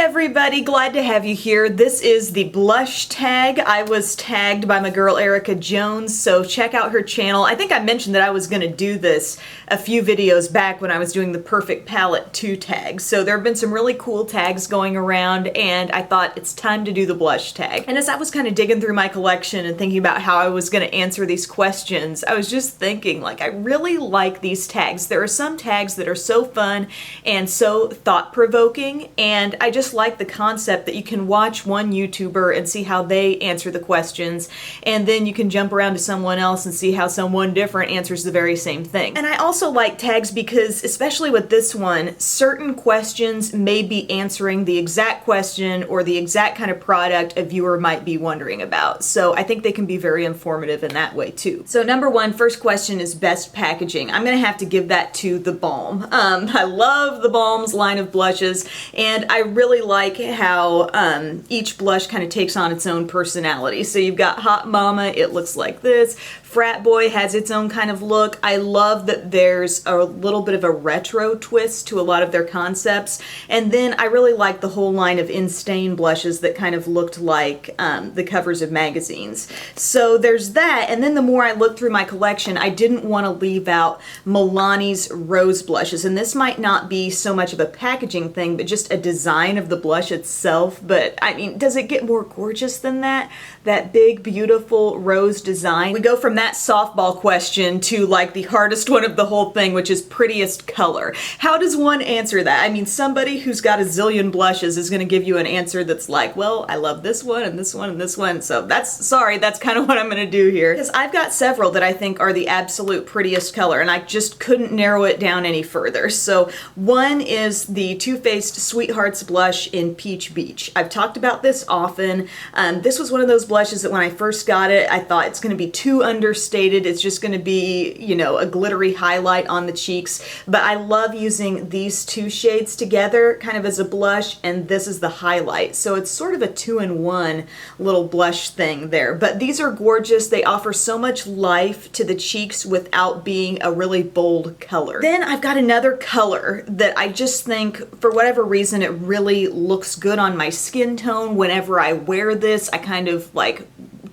everybody, glad to have you here. This is the blush tag. I was tagged by my girl Erica Jones, so check out her channel. I think I mentioned that I was going to do this a few videos back when I was doing the Perfect Palette 2 tags. So there have been some really cool tags going around, and I thought it's time to do the blush tag. And as I was kind of digging through my collection and thinking about how I was going to answer these questions, I was just thinking, like, I really like these tags. There are some tags that are so fun and so thought-provoking, and I just like the concept that you can watch one YouTuber and see how they answer the questions, and then you can jump around to someone else and see how someone different answers the very same thing. And I also like tags because, especially with this one, certain questions may be answering the exact question or the exact kind of product a viewer might be wondering about. So I think they can be very informative in that way too. So number one, first question is best packaging. I'm gonna have to give that to the Balm. I love the Balm's line of blushes, and I really like how each blush kind of takes on its own personality. So you've got Hot Mama, it looks like this. Frat Boy has its own kind of look. I love that there's a little bit of a retro twist to a lot of their concepts. And then I really like the whole line of in-stain blushes that kind of looked like the covers of magazines. So there's that, and then the more I looked through my collection, I didn't want to leave out Milani's rose blushes. And this might not be so much of a packaging thing, but just a design of the blush itself. But I mean, does it get more gorgeous than that? That big, beautiful rose design. We go from that softball question to like the hardest one of the whole thing, which is prettiest color. How does one answer that? I mean, somebody who's got a zillion blushes is going to give you an answer that's like, well, I love this one and this one and this one. So that's kind of what I'm going to do here. Because I've got several that I think are the absolute prettiest color, and I just couldn't narrow it down any further. So one is the Too Faced Sweethearts blush in Peach Beach. I've talked about this often. This was one of those blushes that when I first got it, I thought it's going to be too understated. It's just going to be, you know, a glittery highlight on the cheeks. But I love using these two shades together kind of as a blush, and this is the highlight. So it's sort of a two-in-one little blush thing there. But these are gorgeous. They offer so much life to the cheeks without being a really bold color. Then I've got another color that I just think, for whatever reason, it really looks good on my skin tone. Whenever I wear this, I kind of like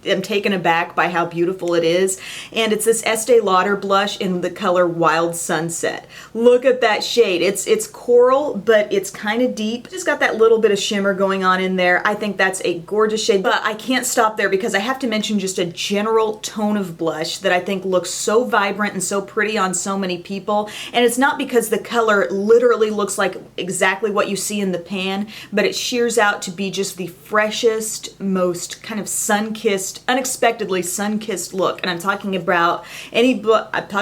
am taken aback by how beautiful it is. And it's this Estee Lauder blush in the color Wild Sunset. Look at that shade. It's coral, but it's kind of deep. Just got that little bit of shimmer going on in there. I think that's a gorgeous shade, but I can't stop there because I have to mention just a general tone of blush that I think looks so vibrant and so pretty on so many people. And it's not because the color literally looks like exactly what you see in the pan, but it shears out to be just the freshest, most kind of sun-kissed, unexpectedly sun-kissed look. And I'm talking about any blush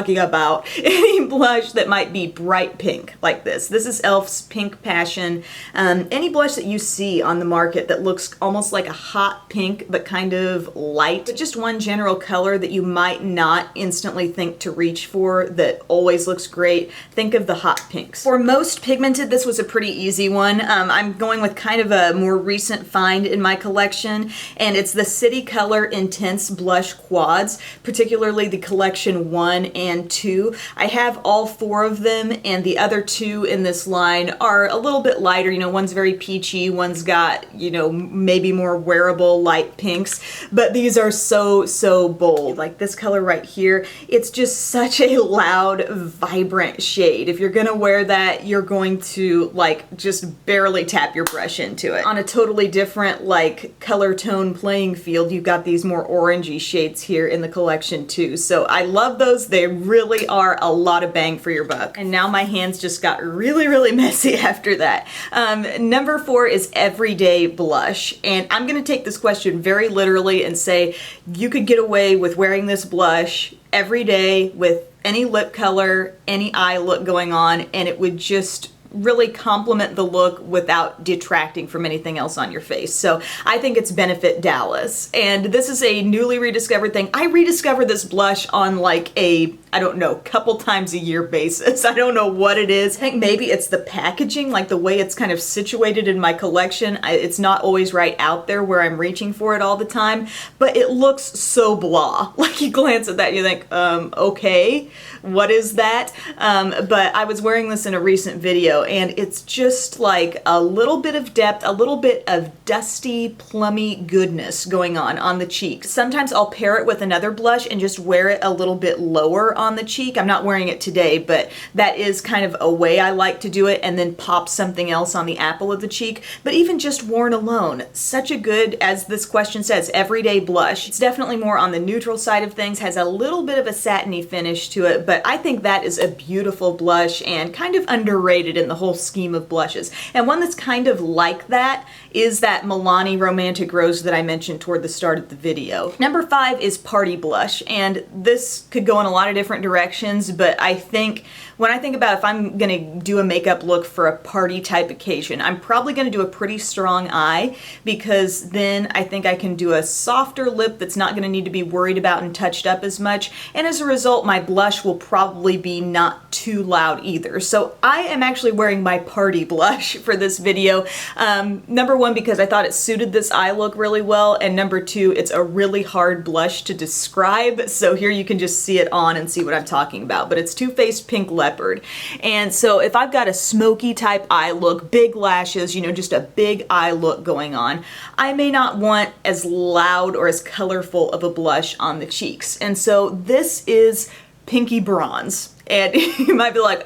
that might be bright pink like this. This is e.l.f.'s Pink Passion. Any blush that you see on the market that looks almost like a hot pink but kind of light, but just one general color that you might not instantly think to reach for that always looks great, think of the hot pinks. For most pigmented, this was a pretty easy one. I'm going with kind of a more recent find in my collection, and it's the City Color Intense Blush Quads, particularly the collection 1 and 2. I have all 4 of them, and the other 2 in this line are a little bit lighter. You know, one's very peachy, one's got, you know, maybe more wearable light pinks, but these are so bold. Like this color right here, it's just such a loud, vibrant shade. If you're gonna wear that, you're going to like just barely tap your brush into it. On a totally different like color tone playing field, you've got these more orangey shades here in the collection too. So I love those. They really are a lot of bang for your buck. And now my hands just got really messy after that. Number 4 is Everyday Blush. And I'm gonna take this question very literally and say you could get away with wearing this blush every day with any lip color, any eye look going on, and it would just really complement the look without detracting from anything else on your face. So I think it's Benefit Dallas. And this is a newly rediscovered thing. I rediscover this blush on like a, I don't know, couple times a year basis. I don't know what it is. I think maybe it's the packaging, like the way it's kind of situated in my collection. It's not always right out there where I'm reaching for it all the time, but it looks so blah. Like you glance at that and you think, okay, what is that? But I was wearing this in a recent video video, and it's just like a little bit of depth, a little bit of dusty, plummy goodness going on the cheek. Sometimes I'll pair it with another blush and just wear it a little bit lower on the cheek. I'm not wearing it today, but that is kind of a way I like to do it, and then pop something else on the apple of the cheek. But even just worn alone, such a good, as this question says, everyday blush. It's definitely more on the neutral side of things, has a little bit of a satiny finish to it, but I think that is a beautiful blush and kind of underrated in the whole scheme of blushes. And one that's kind of like that is that Milani Romantic Rose that I mentioned toward the start of the video. Number 5 is Party Blush, and this could go in a lot of different directions, but I think when I think about if I'm gonna do a makeup look for a party type occasion, I'm probably gonna do a pretty strong eye, because then I think I can do a softer lip that's not gonna need to be worried about and touched up as much, and as a result my blush will probably be not too loud either. So I am actually wearing my Party Blush for this video. Number 1, because I thought it suited this eye look really well, and number 2, it's a really hard blush to describe, so here you can just see it on and see what I'm talking about. But it's Too Faced Pink Leopard, and so if I've got a smoky type eye look, big lashes, you know, just a big eye look going on, I may not want as loud or as colorful of a blush on the cheeks. And so this is Pinky Bronze. And you might be like,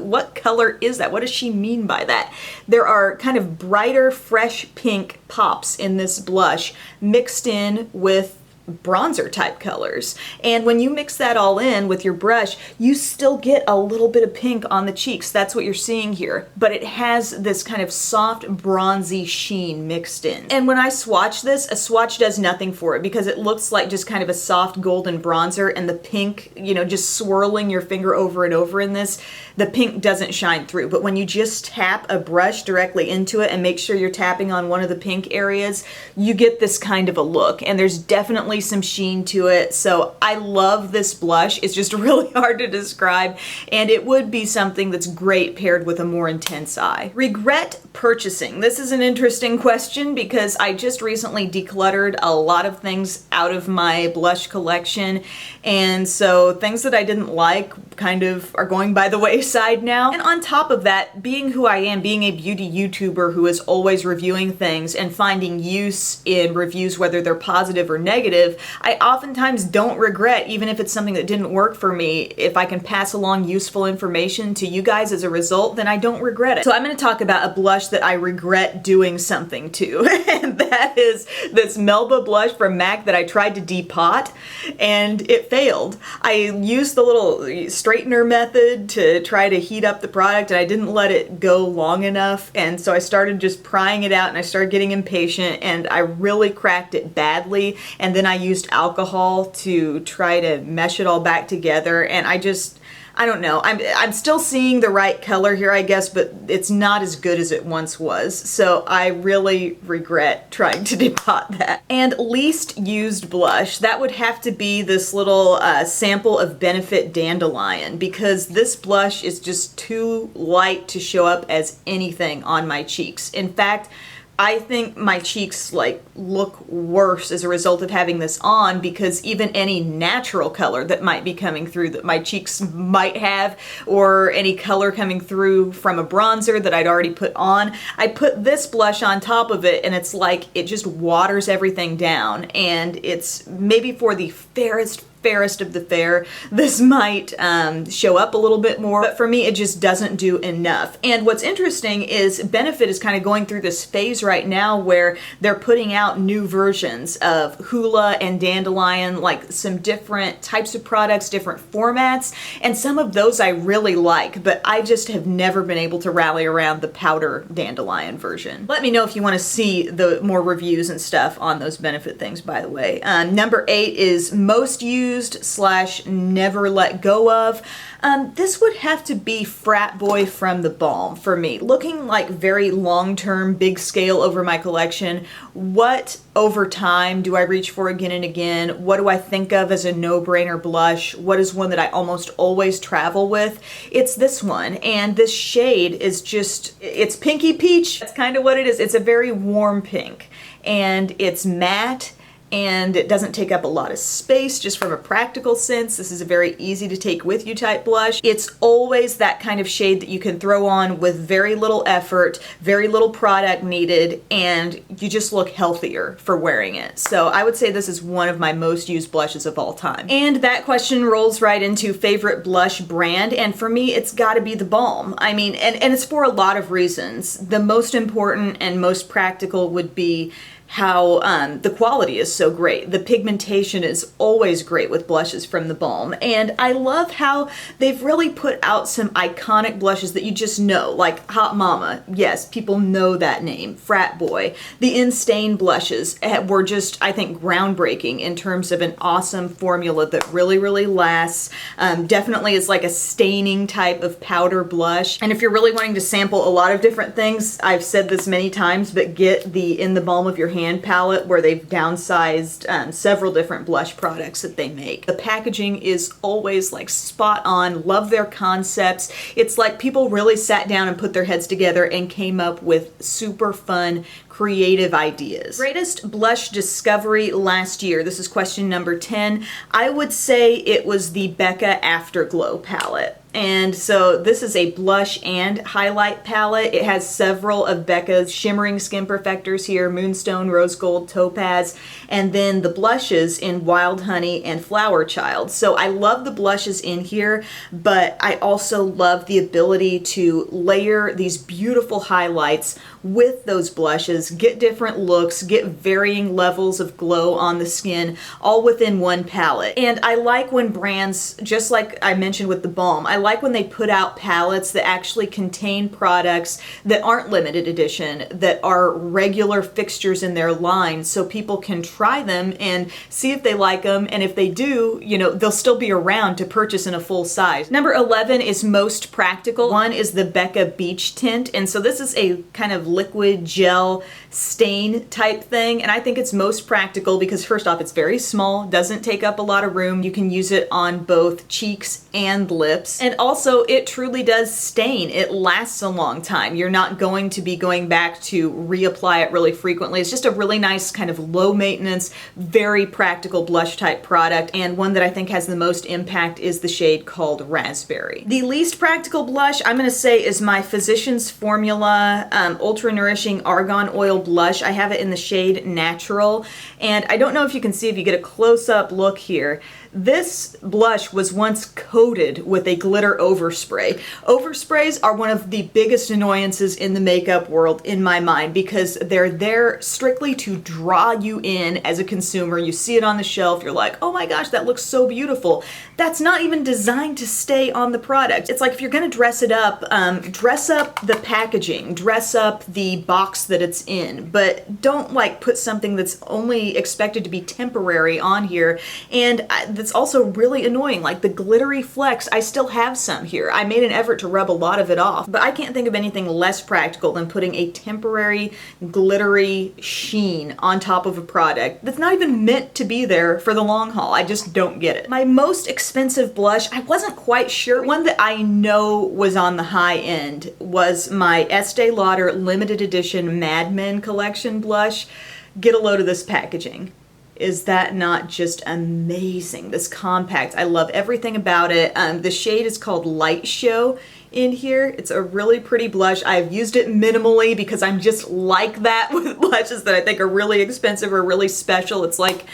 what color is that? What does she mean by that? There are kind of brighter, fresh pink pops in this blush mixed in with bronzer type colors. And when you mix that all in with your brush, you still get a little bit of pink on the cheeks. That's what you're seeing here. But it has this kind of soft bronzy sheen mixed in. And when I swatch this, a swatch does nothing for it, because it looks like just kind of a soft golden bronzer, and the pink, you know, just swirling your finger over and over in this, the pink doesn't shine through. But when you just tap a brush directly into it and make sure you're tapping on one of the pink areas, you get this kind of a look. And there's definitely some sheen to it. So I love this blush. It's just really hard to describe, and it would be something that's great paired with a more intense eye. Regret purchasing. This is an interesting question, because I just recently decluttered a lot of things out of my blush collection, and so things that I didn't like kind of are going by the wayside now. And on top of that, being who I am, being a beauty YouTuber who is always reviewing things and finding use in reviews, whether they're positive or negative, I oftentimes don't regret, even if it's something that didn't work for me. If I can pass along useful information to you guys as a result, then I don't regret it. So I'm going to talk about a blush that I regret doing something to, and that is this Melba blush from MAC that I tried to depot, and it failed. I used the little straightener method to try to heat up the product, and I didn't let it go long enough, and so I started just prying it out, and I started getting impatient, and I really cracked it badly, and then I used alcohol to try to mesh it all back together, and I don't know. I'm still seeing the right color here, I guess, but it's not as good as it once was. So I really regret trying to depot that. And least used blush, that would have to be this little sample of Benefit Dandelion, because this blush is just too light to show up as anything on my cheeks. In fact, I think my cheeks like look worse as a result of having this on, because even any natural color that might be coming through that my cheeks might have, or any color coming through from a bronzer that I'd already put on, I put this blush on top of it, and it's like it just waters everything down. And it's maybe for the fairest of the fair, this might show up a little bit more, but for me it just doesn't do enough. And what's interesting is Benefit is kind of going through this phase right now where they're putting out new versions of Hoola and Dandelion, like some different types of products, different formats, and some of those I really like, but I just have never been able to rally around the powder Dandelion version. Let me know if you want to see the more reviews and stuff on those Benefit things, by the way. Number 8 is most used / never let go of. This would have to be Frat Boy from the Balm for me. Looking like very long-term, big scale over my collection, what over time do I reach for again and again? What do I think of as a no-brainer blush? What is one that I almost always travel with? It's this one, and this shade is just, it's Pinky Peach. That's kind of what it is. It's a very warm pink, and it's matte, and it doesn't take up a lot of space just from a practical sense. This is a very easy to take with you type blush. It's always that kind of shade that you can throw on with very little effort, very little product needed, and you just look healthier for wearing it. So I would say this is one of my most used blushes of all time. And that question rolls right into favorite blush brand, and for me it's gotta be the Balm. I mean, and it's for a lot of reasons. The most important and most practical would be how the quality is so great. The pigmentation is always great with blushes from the Balm. And I love how they've really put out some iconic blushes that you just know, like Hot Mama. Yes, people know that name. Frat Boy. The In-Stain blushes were just, I think, groundbreaking in terms of an awesome formula that really, really lasts. Definitely is like a staining type of powder blush. And if you're really wanting to sample a lot of different things, I've said this many times, but get the In the Balm of Your Hand palette where they've downsized several different blush products that they make. The packaging is always like spot on. Love their concepts. It's like people really sat down and put their heads together and came up with super fun, creative ideas. Greatest blush discovery last year. This is question number 10. I would say it was the Becca Afterglow palette. And so this is a blush and highlight palette. It has several of Becca's shimmering skin perfectors here: Moonstone, Rose Gold, Topaz, and then the blushes in Wild Honey and Flower Child. So I love the blushes in here, but I also love the ability to layer these beautiful highlights with those blushes, get different looks, get varying levels of glow on the skin, all within one palette. And I like when brands, just like I mentioned with the Balm, I like when they put out palettes that actually contain products that aren't limited edition, that are regular fixtures in their line, so people can try them and see if they like them, and if they do, you know, they'll still be around to purchase in a full size. Number 11 is most practical. One is the Becca Beach Tint, and so this is a kind of liquid gel stain type thing, and I think it's most practical because first off, it's very small, doesn't take up a lot of room. You can use it on both cheeks and lips, and also it truly does stain. It lasts a long time. You're not going to be going back to reapply it really frequently. It's just a really nice kind of low maintenance, very practical blush type product, and one that I think has the most impact is the shade called Raspberry. The least practical blush I'm gonna say is my Physicians Formula Ultra Nourishing Argan Oil blush. I have it in the shade Natural, and I don't know if you can see if you get a close-up look here. This blush was once coated with a glitter overspray. Oversprays are one of the biggest annoyances in the makeup world in my mind because they're there strictly to draw you in as a consumer. You see it on the shelf, you're like, oh my gosh, that looks so beautiful. That's not even designed to stay on the product. It's like if you're gonna dress it up, dress up the packaging, dress up the box that it's in, but don't like put something that's only expected to be temporary on here. And that's also really annoying. Like the glittery flecks, I still have some here. I made an effort to rub a lot of it off, but I can't think of anything less practical than putting a temporary glittery sheen on top of a product that's not even meant to be there for the long haul. I just don't get it. My most expensive blush, I wasn't quite sure. One that I know was on the high end was my Estee Lauder limited edition Mad Men collection blush. Get a load of this packaging. Is that not just amazing? This compact, I love everything about it. The shade is called Light Show in here. It's a really pretty blush. I've used it minimally because I'm just like that with blushes that I think are really expensive or really special. It's like,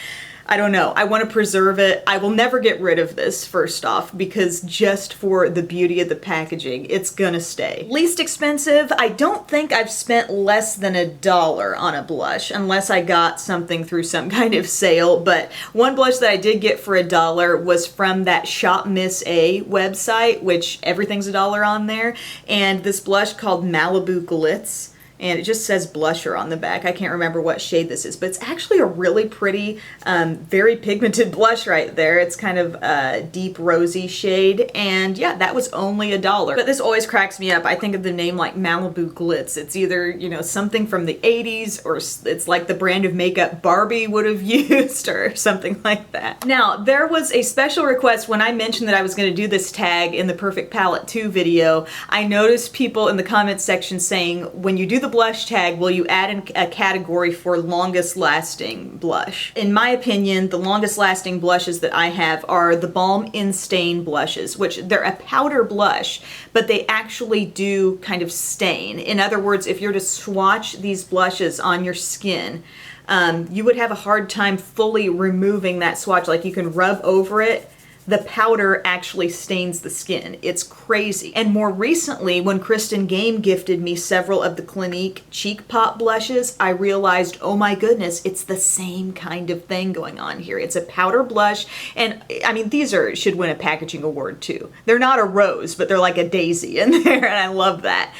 I don't know, I want to preserve it. I will never get rid of this, first off, because just for the beauty of the packaging, it's gonna stay. Least expensive, I don't think I've spent less than $1 on a blush, unless I got something through some kind of sale, but one blush that I did get for $1 was from that Shop Miss A website, which everything's $1 on there, and this blush called Malibu Glitz. And it just says blusher on the back. I can't remember what shade this is, but it's actually a really pretty, very pigmented blush right there. It's kind of a deep rosy shade, and yeah, that was only $1. But this always cracks me up. I think of the name like Malibu Glitz. It's either, you know, something from the 80s, or it's like the brand of makeup Barbie would have used, or something like that. Now, there was a special request when I mentioned that I was going to do this tag in the Perfect Palette 2 video. I noticed people in the comments section saying, when you do the the blush tag, will you add in a category for longest lasting blush? In my opinion, the longest lasting blushes that I have are the Balm In Stain blushes, which they're a powder blush, but they actually do kind of stain. In other words, if you're to swatch these blushes on your skin, you would have a hard time fully removing that swatch. Like, you can rub over it, the powder actually stains the skin. It's crazy. And more recently, when Kristen Game gifted me several of the Clinique Cheek Pop blushes, I realized, oh my goodness, it's the same kind of thing going on here. It's a powder blush, and I mean, these should win a packaging award too. They're not a rose, but they're like a daisy in there, and I love that.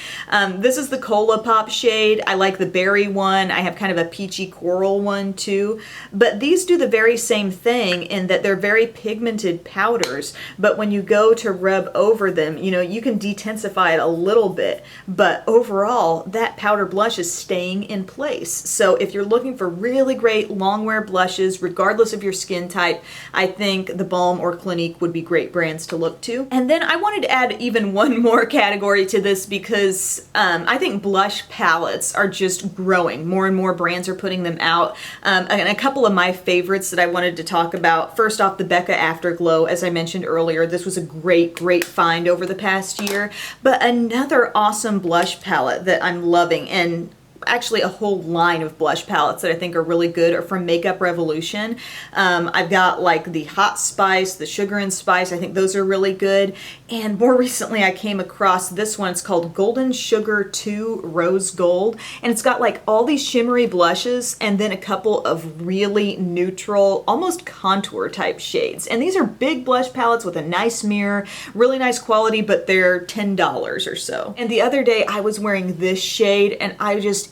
This is the Cola Pop shade. I like the berry one. I have kind of a peachy coral one too. But these do the very same thing in that they're very pigmented powders, but when you go to rub over them, you know, you can detensify it a little bit, but overall that powder blush is staying in place. So if you're looking for really great long wear blushes, regardless of your skin type, I think the Balm or Clinique would be great brands to look to. And then I wanted to add even one more category to this because I think blush palettes are just growing. More and more brands are putting them out. And a couple of my favorites that I wanted to talk about, first off, the Becca Afterglow. As I mentioned earlier, this was a great find over the past year. But another awesome blush palette that I'm loving, and actually a whole line of blush palettes that I think are really good, are from Makeup Revolution. I've got like the Hot Spice, the Sugar and Spice. I think those are really good. And more recently I came across this one. It's called Golden Sugar 2 Rose Gold. And it's got like all these shimmery blushes and then a couple of really neutral, almost contour type shades. And these are big blush palettes with a nice mirror, really nice quality, but they're $10 or so. And the other day I was wearing this shade and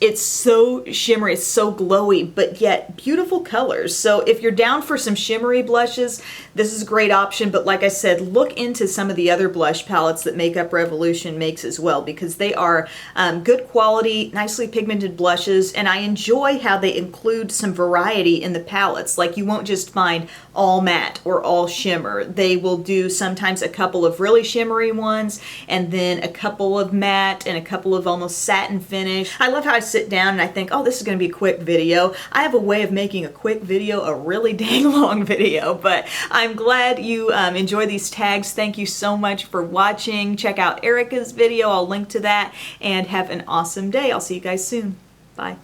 it's so shimmery, it's so glowy, but yet beautiful colors. So if you're down for some shimmery blushes, this is a great option. But like I said, look into some of the other blush palettes that Makeup Revolution makes as well, because they are good quality, nicely pigmented blushes, and I enjoy how they include some variety in the palettes. Like, you won't just find all matte or all shimmer. They will do sometimes a couple of really shimmery ones, and then a couple of matte, and a couple of almost satin finish. I love how I sit down and I think, oh, this is going to be a quick video. I have a way of making a quick video a really dang long video, but I'm glad you enjoy these tags. Thank you so much for watching. Check out Erica's video. I'll link to that, and have an awesome day. I'll see you guys soon. Bye.